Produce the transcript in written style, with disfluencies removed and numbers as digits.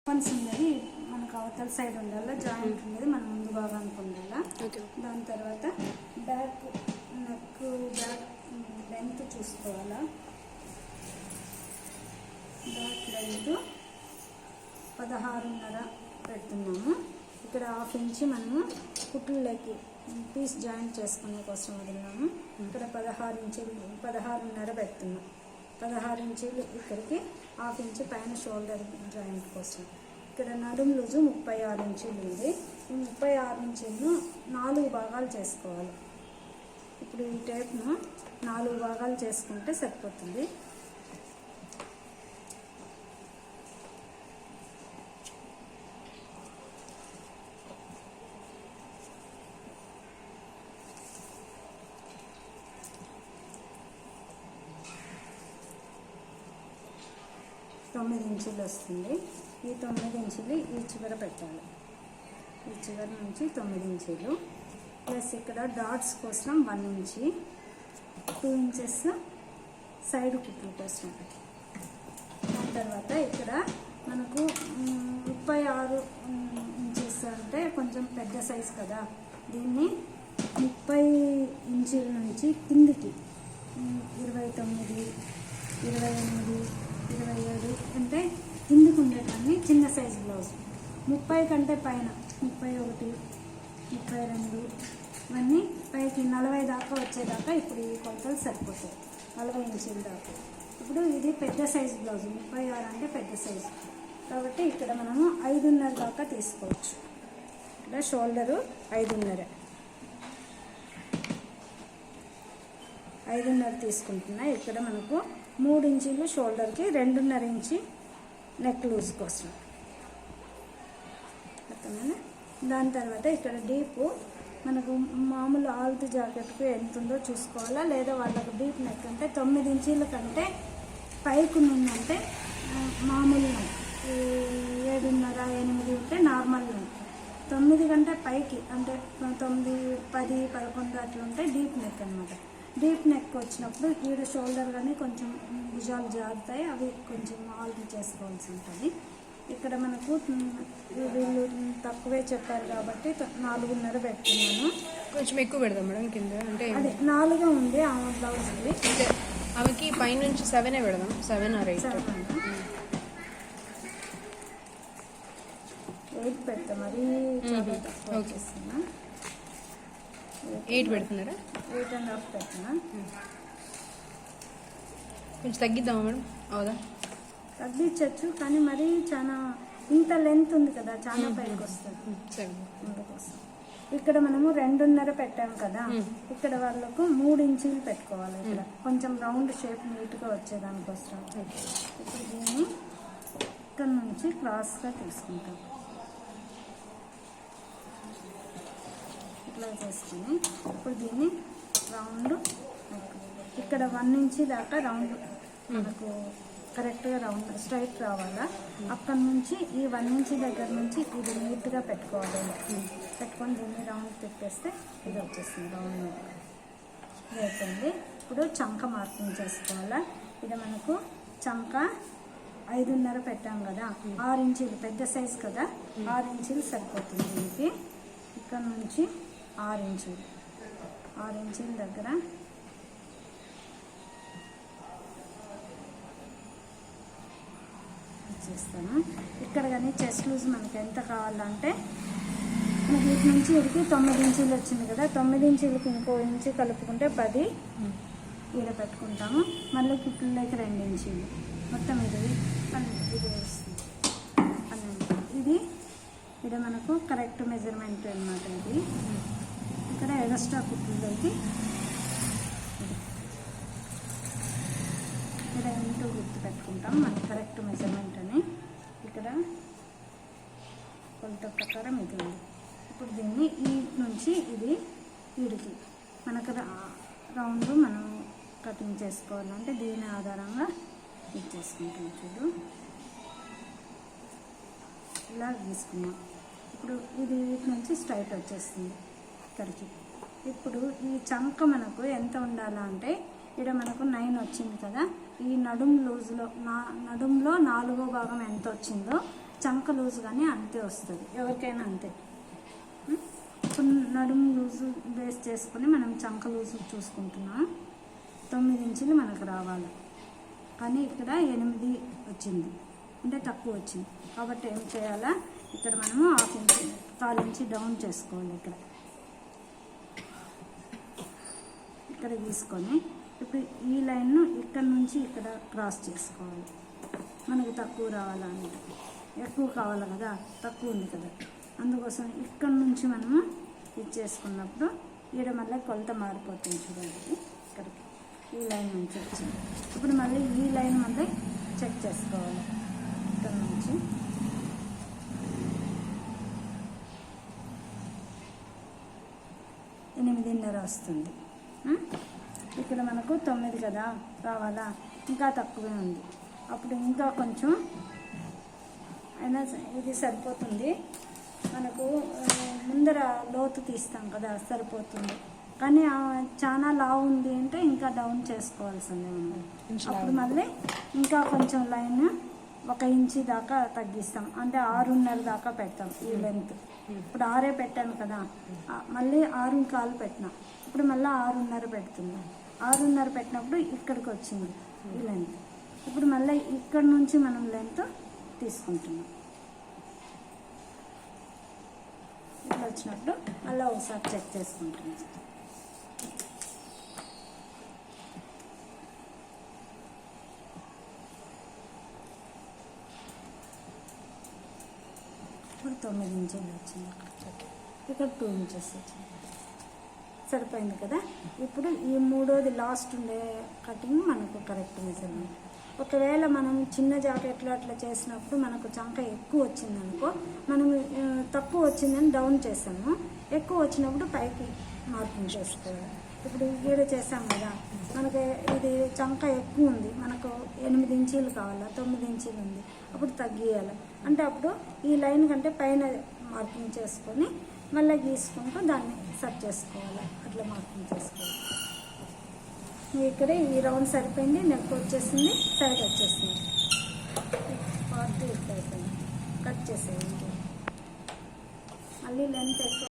Once ఉన్నది మనకు అవతల సైడ్ ఉండాలి, జాయింట్ ఉన్నది మన ముందు భాగానికి ఉండాలా. దాని తర్వాత బ్యాక్ నెక్ బ్యాక్ లెంత్ చూసుకోవాలా. బ్యాక్ లెంత్ 16.5 పెడుతున్నాము. ఇక్కడ ½ ఇంచ్ మనము కుట్లలోకి పీస్ జాయింట్ చేసుకునే కోసం వదిలినాము. ఇక్కడ 16.5 పెడుతున్నాం. 16 ఇంచులు ఇక్కడికి, ½ ఇంచ్ పైన షోల్డర్ జాయింట్ కోసం. ఇక్కడ నడుము లూజు 36 ఇంచులు ఉంది. ఈ 36 ఇంచులను 4 భాగాలు చేసుకోవాలి. ఇప్పుడు ఈ టేప్ను 4 భాగాలు చేసుకుంటే సరిపోతుంది. తొమ్మిది ఇంచులు వస్తుంది. ఈ 9 ఇంచులు ఈ చివర పెట్టాలి. ఈ చివరి నుంచి 9 ఇంచులు ప్లస్ ఇక్కడ డాట్స్ కోసం 1 ఇంచి, 2 ఇంచెస్ సైడ్ కుట్లు కోసం. దాని తర్వాత ఇక్కడ మనకు 36 ఇంచెస్ అంటే కొంచెం పెద్ద సైజు కదా, దీన్ని 30 ఇంచుల నుంచి కిందికి 29, 28, 27 అంటే కిందికి ఉండేటాన్ని చిన్న సైజు బ్లౌజ్. 30 కంటే పైన 31, 32 ఇవన్నీ పైకి 40 దాకా వచ్చేదాకా ఇప్పుడు ఈ కొలతలు సరిపోతాయి. 40 ఇంచుల దాకా. ఇప్పుడు ఇది పెద్ద సైజు బ్లౌజ్, 36 అంటే పెద్ద సైజు కాబట్టి ఇక్కడ మనము 5.5 దాకా తీసుకోవచ్చు. ఇక్కడ షోల్డరు 5.5 తీసుకుంటున్నా. ఇక్కడ మనకు 3 ఇంచులు షోల్డర్కి, 2.5 ఇంచి నెక్ లూజ్ కోసం. అర్థమైనా? దాని తర్వాత ఇక్కడ డీపు మనకు మామూలు ఆల్త్ జాకెట్కు ఎంత ఉందో చూసుకోవాలా, లేదా వాళ్ళకు డీప్ నెక్ అంటే 9 ఇంచీల కంటే పైకి ఉందంటే మామూలు నెక్, 7.5, 8 ఉంటే నార్మల్ నెక్. 9 కంటే పైకి అంటే 9, 10, 11 అట్లా ఉంటే డీప్ నెక్ అనమాట. డీప్ నెక్ వచ్చినప్పుడు ఈడ షోల్డర్ కానీ కొంచెం భుజాలు జారుతాయి, అవి కొంచెం ఆల్టర్ చేసుకోవాల్సి ఉంటుంది. ఇక్కడ మనకు వీళ్ళు తక్కువే చెప్పారు కాబట్టి 4.5 పెడుతున్నాను. కొంచెం ఎక్కువ పెడదాం మేడం కింద, అంటే అదే 4 ఉంది ఆమె బ్లౌజ్ది. ఆమెకి పైనుంచి 7 పెడదాం, 7 or 8. 8 పెడతా, మరి వచ్చేస్తున్నా. 8 పెడుతున్నారా? 8.5 పెడుతున్నా. కొంచెం తగ్గిద్దామా మేడం? అవుదా? తగ్గించవచ్చు, కానీ మరి చాలా ఇంత లెంత్ ఉంది కదా, చాలా పైకి వస్తుంది. అందుకోసం ఇక్కడ మనము 2.5 పెట్టాము కదా, ఇక్కడ వాళ్ళకు 3 ఇంచులు పెట్టుకోవాలి. ఇక్కడ కొంచెం రౌండ్ షేప్ నీట్గా వచ్చేదానికోసం. ఇప్పుడు దీన్ని ఇక్కడ నుంచి క్రాస్గా తీసుకుంటాం. ఇట్లా చేసుకుని ఇప్పుడు దీన్ని రౌండ్ ఇక్కడ 1 ఇంచి దాకా రౌండ్ మనకు కరెక్ట్గా రౌండ్ స్ట్రైట్ రావాలా. అక్కడి నుంచి ఈ 1 ఇంచి దగ్గర నుంచి ఇది నీట్గా పెట్టుకోవాలి. పెట్టుకొని దీన్ని రౌండ్ తిప్పేస్తే ఇది వచ్చేస్తుంది రౌండ్ అయిపోయింది. ఇప్పుడు చంక మార్కింగ్ చేసుకోవాలా. ఇది మనకు చంక 5.5 పెట్టాం కదా, 6 ఇంచులు పెద్ద సైజు కదా, 6 ఇంచులు సరిపోతుంది దీనికి. ఇక్కడ నుంచి 6 ఇంచుల దగ్గర చేస్తాను. ఇక్కడ కానీ చెస్ట్ లూజ్ మనకి ఎంత కావాలంటే మనకి ఇటు నుంచి ఇడికి 9 ఇంచులు వచ్చింది కదా, 9 ఇంచులకి ఇంకో ఇంచు కలుపుకుంటే 10 ఈడ పెట్టుకుంటాము. మళ్ళీ కుట్లలోకి 2 ఇంచులు మొత్తం ఇది వస్తుంది 12. ఇది మనకు కరెక్ట్ మెజర్మెంట్ అన్నమాట. ఇది ఇక్కడ ఎక్స్ట్రా కుట్లలోకి ఇక్కడ ఇంటూ గుర్తు పెట్టుకుంటాం, మనకి కరెక్ట్ మెజర్మెంట్ అని. ఇక్కడ కొలత ప్రకారం ఇది ఉంది. ఇప్పుడు దీన్ని ఈ నుంచి ఇది వీడికి మనకు రౌండ్ మనం కటింగ్ చేసుకోవాలంటే దీని ఆధారంగా ఇది చేసుకుంటాం. చూడు ఇలా తీసుకున్నాం. ఇప్పుడు ఇది వీటి నుంచి స్ట్రైట్ వచ్చేస్తుంది ఇక్కడికి. ఇప్పుడు ఈ చంక మనకు ఎంత ఉండాలా అంటే ఇక్కడ మనకు 9 వచ్చింది కదా, ఈ నడుము లూజ్లో నడుములో 4వ భాగం ఎంత వచ్చిందో చంక లూజ్ కానీ అంతే వస్తుంది, ఎవరికైనా అంతే. ఇప్పుడు నడుము లూజు బేస్ చేసుకొని మనం చంక లూజు చూసుకుంటున్నాం. 9 ఇంచులు మనకు రావాలి, కానీ ఇక్కడ 8 వచ్చింది, అంటే తక్కువ వచ్చింది. కాబట్టి ఏం చేయాలా, ఇక్కడ మనము 1/2 ఇంచు 1/4 ఇంచు డౌన్ చేసుకోవాలి. ఇక్కడ తీసుకొని ఇప్పుడు ఈ లైన్ను ఇక్కడ నుంచి ఇక్కడ క్రాస్ చేసుకోవాలి. మనకు తక్కువ రావాలంటే, ఎక్కువ కావాలి కదా, తక్కువ ఉంది కదా, అందుకోసం ఇక్కడ నుంచి మనము ఇది చేసుకున్నప్పుడు ఈడ మళ్ళీ కొలత మారిపోతుంది. చూడండి ఇక్కడికి ఈ లైన్ నుంచి వచ్చింది. ఇప్పుడు మళ్ళీ ఈ లైన్ మళ్ళీ చెక్ చేసుకోవాలి. ఇక్కడ నుంచి 8.5 వస్తుంది. ఇక్కడ మనకు 9 కదా రావాలా, ఇంకా తక్కువే ఉంది. అప్పుడు ఇంకా కొంచెం అయినా ఇది సరిపోతుంది మనకు. ముందర లోతు తీస్తాం కదా, సరిపోతుంది. కానీ చాలా లావు ఉంది అంటే ఇంకా డౌన్ చేసుకోవాల్సిందే ఉంది. అప్పుడు మళ్ళీ ఇంకా కొంచెం లైన్ 1 ఇంచు దాకా తగ్గిస్తాం, అంటే 6.5 దాకా పెడతాం ఈ లెంత్. ఇప్పుడు 6 పెట్టాను కదా, మళ్ళీ 6.25 పెట్టినా, ఇప్పుడు మళ్ళీ 6.5 పెడుతున్నాం. 6.5 పెట్టినప్పుడు ఇక్కడికి వచ్చింది ఈ లెంత్. ఇప్పుడు మళ్ళీ ఇక్కడ నుంచి మనం లెంత్ తీసుకుంటున్నాం. ఇట్లా వచ్చినప్పుడు మళ్ళీ ఒకసారి చెక్ చేసుకుంటున్నాం. ఇప్పుడు 9 ఇంచులు వచ్చింది, ఇక్కడ 2 ఇంచెస్ వచ్చింది, సరిపోయింది కదా. ఇప్పుడు ఈ మూడోది లాస్ట్ ఉండే కటింగ్ మనకు కరెక్ట్ మెజర్మెంట్. ఒకవేళ మనం చిన్న జాకెట్లు అట్లా చేసినప్పుడు మనకు చంక ఎక్కువ వచ్చిందనుకో, మనం తక్కువ వచ్చిందని డౌన్ చేసాము, ఎక్కువ వచ్చినప్పుడు పైకి మార్కింగ్ చేసుకోవాలి. ఇప్పుడు ఈడ చేసాం కదా, మనకు ఇది చంక ఎక్కువ ఉంది, మనకు 8 ఇంచీలు కావాలా, 9 ఇంచీలు ఉంది, అప్పుడు తగ్గియాలి. అంటే అప్పుడు ఈ లైన్ కంటే పైన మార్కింగ్ చేసుకొని మళ్ళీ గీసుకుంటూ దాన్ని సెట్ చేసుకోవాలి. అట్లా మార్కింగ్ చేసుకోవాలి. ఇక్కడ ఈ రౌండ్ సరిపోయింది, నెక్ వచ్చేసింది, సైడ్ వచ్చేసింది, పార్ట్ ఇట్లా అయిపోయింది. కట్ చేసేయండి. మళ్ళీ లెంత్ ఎక్కువ